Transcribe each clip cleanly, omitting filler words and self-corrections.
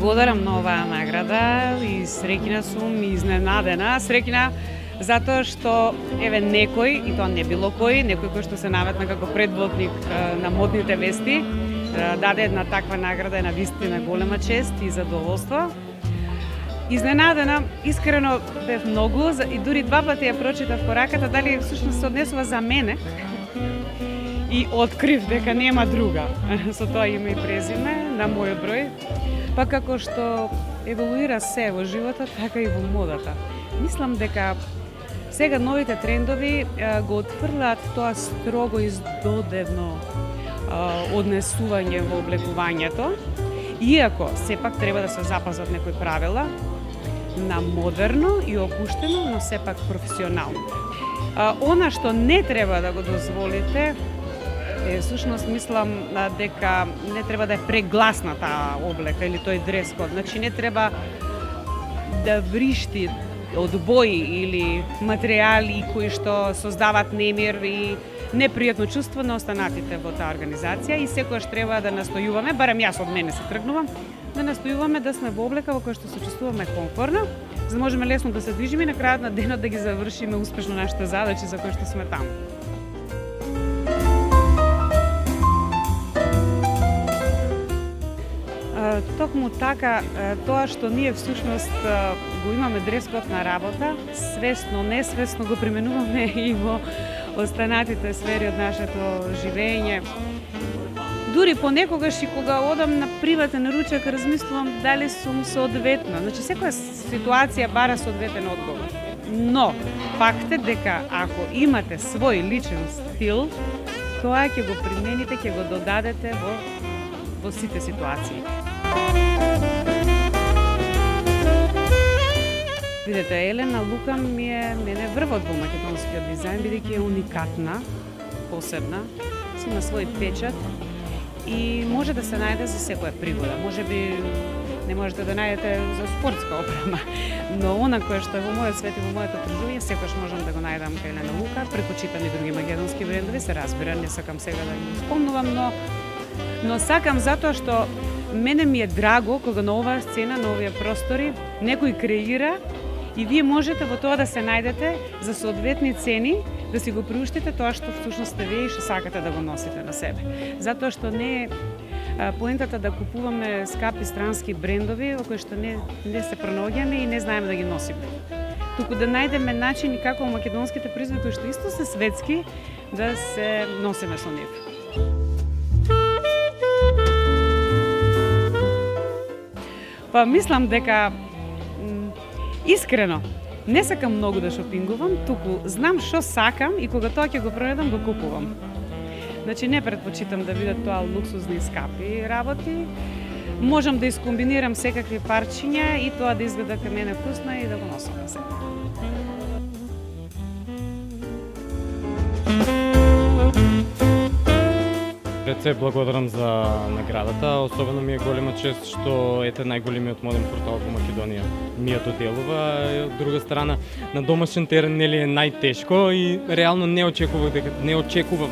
благодарам на оваа награда и среќна сум и изненадена. Среќна затоа што еве некој, и тоа не било некој кој што се наметна како предводник на модните вести, даде една таква награда е навистина голема чест и задоволство. Изненадена, искрено бев многу и дури два пати ја прочитав пораката дали всушност се однесува за мене. И открив дека нема друга со тоа име и презиме на мојот број. Па како што еволуира се во животот, така и во модата. Мислам дека сега новите трендови го отфрлаат тоа строго издодевно однесување во облекувањето, иако сепак треба да се запазат некои правила на модерно и опуштено, но сепак професионално. Она што не треба да го дозволите всушност мислам дека не треба да е прегласна таа облека или тој дрес код. Значи не треба да вришти од бои или материјали кои што создаваат немир и непријатно чувство на останатите во таа организација и секогаш треба да настојуваме, барем јас од мене се тргнувам, да настојуваме да сме во облека во која што се чувствуваме комфортно, за да можеме лесно да се движиме и на крајот на денот да ги завршиме успешно нашите задачи за кои што сме таму. Токму така, тоа што ние всушност го имаме дрес-код на работа, свесно, несвесно го применуваме и во останатите сфери од нашето живење. Дури понекогаш и кога одам на приватен ручек, размислувам дали сум соодветна. Значи, секоја ситуација бара соодветен одговор. Но, факт е дека ако имате свој личен стил, тоа ќе го примените, ќе го додадете во сите ситуации. Видете, Елена Лука мене врвот во македонскиот дизајн, бидејќи е уникатна, посебна, си има свој печат и може да се најде за секоја пригода. Можеби не можете да најдете за спортска опрема, но она кое што е во мојот свет и во моето окружување, секогаш можам да го најдам кај Елена Лука. Прекочитам и други македонски брендови, се разбира, не сакам сега да ги спомнувам, но сакам затоа што мене ми е драго кога на оваа сцена, на овие простори, некој креира и вие можете во тоа да се најдете за соодветни цени, да си го приуштите тоа што всушност сте вие и што сакате да го носите на себе. Затоа што не е поентата да купуваме скапи странски брендови во кои што не се пронаоѓаме и не знаеме да ги носиме. Туку да најдеме начини како македонските производи кои што исто се светски да се носиме со нив. Па мислам дека искрено не сакам многу да шопингувам, туку знам што сакам и кога тоа ќе го пронајдам го купувам. Значи не предпочитам да бидат тоа луксузни скапи работи. Можам да искомбинирам секакви парчиња и тоа да изгледа кај мене вкусно и да го носам на себе. Пред се благодарам за наградата, особено ми е голема чест што ете најголемиот моден портал во Македонија ми ја доделува. Од друга страна, на домашен терен нели е најтешко и реално не очекував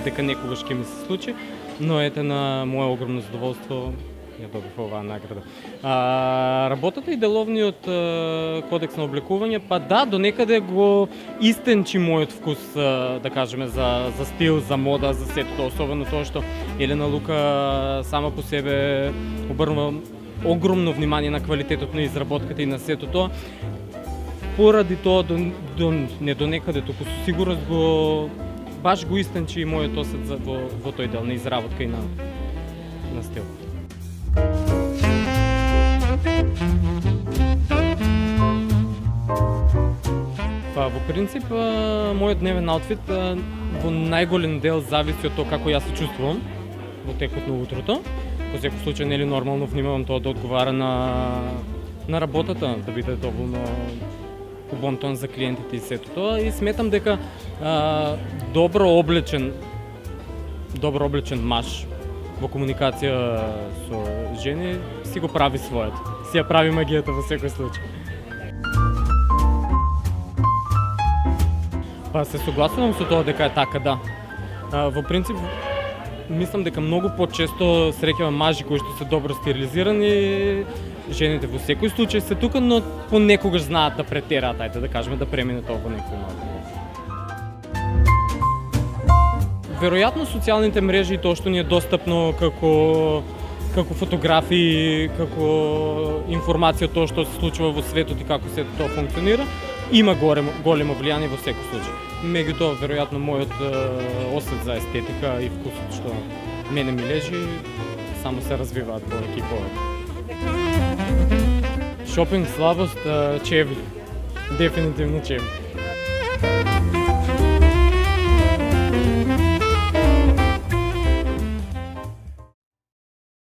дека некогаш ќе ми се случи, но ете на мое огромно задоволство ја добив оваа награда. Работата и деловниот кодекс на облекување, па да, до некаде го истенчи мојот вкус, да кажеме, за стил, за мода, за сето, особено тоа што Елена Лука сама по себе обрнува огромно внимание на квалитетот на изработката и на сето тоа. Поради тоа не до некаде, туку со сигурност баш го истенчи и мојот осет во тој дел на изработка и на стил. Па, во принцип, мојот дневен аутфит во најголем дел зависи од тоа како јас се чувствувам во текот на утрото. Во секој случај нели нормално внимавам тоа да одговара на работата, да биде доволно убон тон за клиентите и сето тоа и сметам дека добро облечен маж во комуникација со жени си го прави својот. Си ја прави магијата во секој случај. Па се согласувам со тоа дека е така, да. Во принцип, мислам дека многу почесто среќавам мажи кои што се добро стерилизирани жените во секој случај се тука, но понекогаш знаат да претераат, ајде да кажеме, да премине тоа во некој малку. Веројатно социјалните мрежи и тоа што ни е достапно како фотографии, како информација тоа што се случува во светот и како се тоа функционира, има големо влијание во секој случај. Меѓутоа, веројатно мојот осет за естетика и вкусот што мене ми лежи, само се развиваат повеќе и повеќе. Шопинг слабост, чевли. Дефинитивно чевли.